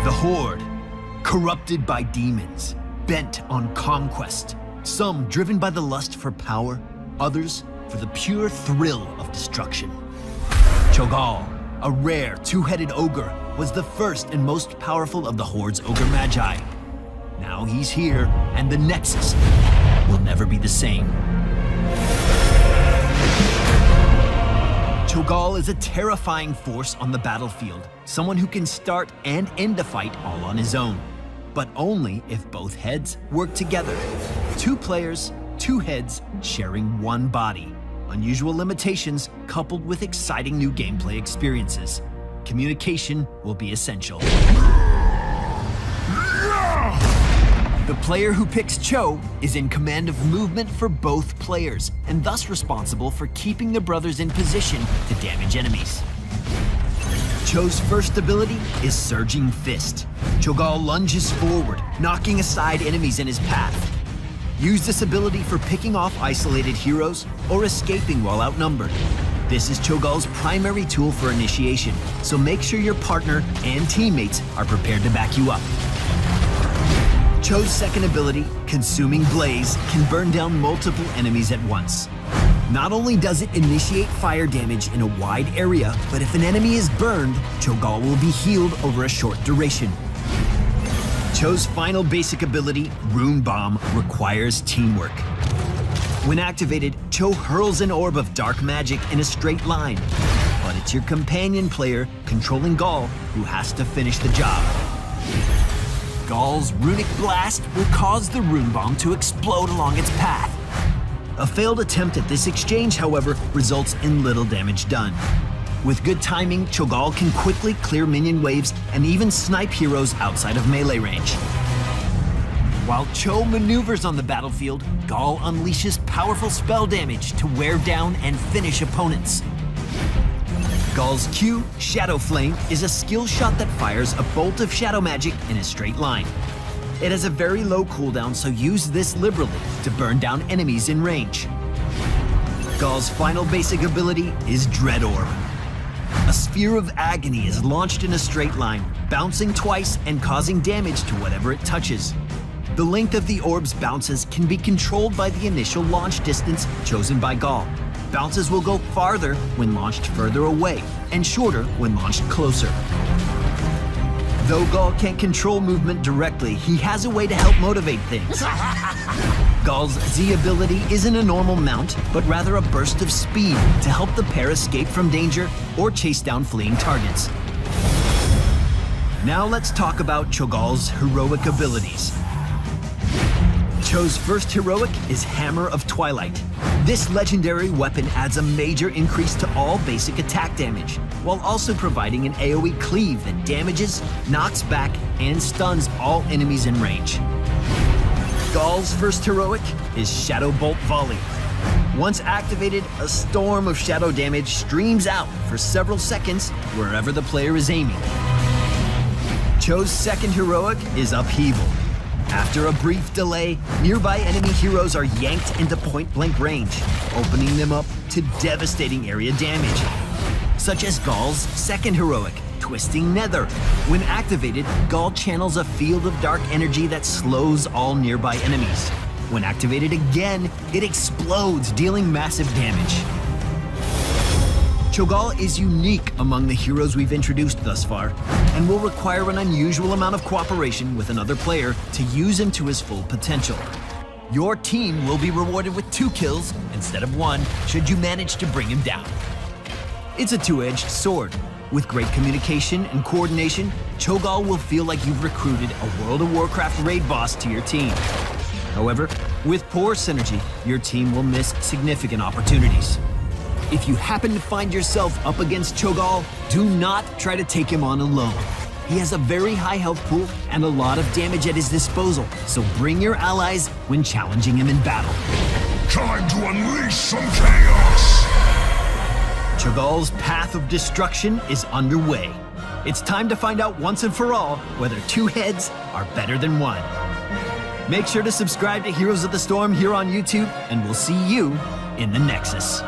The Horde, corrupted by demons, bent on conquest. Some driven by the lust for power, others for the pure thrill of destruction. Cho'Gall, a rare two-headed ogre, was the first and most powerful of the Horde's ogre magi. Now he's here, and the Nexus will never be the same. Cho'Gall is a terrifying force on the battlefield, someone who can start and end a fight all on his own. But only if both heads work together. 2 players, 2 heads, sharing one body. Unusual limitations coupled with exciting new gameplay experiences. Communication will be essential. The player who picks Cho is in command of movement for both players, and thus responsible for keeping the brothers in position to damage enemies. Cho's first ability is Surging Fist. Cho'Gall lunges forward, knocking aside enemies in his path. Use this ability for picking off isolated heroes or escaping while outnumbered. This is Cho'Gall's primary tool for initiation, so make sure your partner and teammates are prepared to back you up. Cho's second ability, Consuming Blaze, can burn down multiple enemies at once. Not only does it initiate fire damage in a wide area, but if an enemy is burned, Cho'Gall will be healed over a short duration. Cho's final basic ability, Rune Bomb, requires teamwork. When activated, Cho hurls an orb of dark magic in a straight line. But it's your companion player, controlling Gall, who has to finish the job. Gall's Runic Blast will cause the Rune Bomb to explode along its path. A failed attempt at this exchange, however, results in little damage done. With good timing, Cho'Gall can quickly clear minion waves and even snipe heroes outside of melee range. While Cho maneuvers on the battlefield, Gall unleashes powerful spell damage to wear down and finish opponents. Gall's Q, Shadow Flame, is a skill shot that fires a bolt of shadow magic in a straight line. It has a very low cooldown, so use this liberally to burn down enemies in range. Gall's final basic ability is Dread Orb. A sphere of agony is launched in a straight line, bouncing twice and causing damage to whatever it touches. The length of the orb's bounces can be controlled by the initial launch distance chosen by Gall. Bounces will go farther when launched further away, and shorter when launched closer. Though Gall can't control movement directly, he has a way to help motivate things. Gall's Z ability isn't a normal mount, but rather a burst of speed to help the pair escape from danger or chase down fleeing targets. Now let's talk about Cho'Gall's heroic abilities. Cho's first heroic is Hammer of Twilight. This legendary weapon adds a major increase to all basic attack damage, while also providing an AoE cleave that damages, knocks back, and stuns all enemies in range. Gall's first heroic is Shadow Bolt Volley. Once activated, a storm of shadow damage streams out for several seconds wherever the player is aiming. Cho's second heroic is Upheaval. After a brief delay, nearby enemy heroes are yanked into point-blank range, opening them up to devastating area damage. Such as Gall's second heroic, Twisting Nether. When activated, Gall channels a field of dark energy that slows all nearby enemies. When activated again, it explodes, dealing massive damage. Cho'Gall is unique among the heroes we've introduced thus far, and will require an unusual amount of cooperation with another player to use him to his full potential. Your team will be rewarded with 2 kills instead of 1 should you manage to bring him down. It's a two-edged sword. With great communication and coordination, Cho'Gall will feel like you've recruited a World of Warcraft raid boss to your team. However, with poor synergy, your team will miss significant opportunities. If you happen to find yourself up against Cho'Gall, do not try to take him on alone. He has a very high health pool and a lot of damage at his disposal, so bring your allies when challenging him in battle. Time to unleash some chaos! Cho'Gall's path of destruction is underway. It's time to find out once and for all whether 2 heads are better than 1. Make sure to subscribe to Heroes of the Storm here on YouTube, and we'll see you in the Nexus.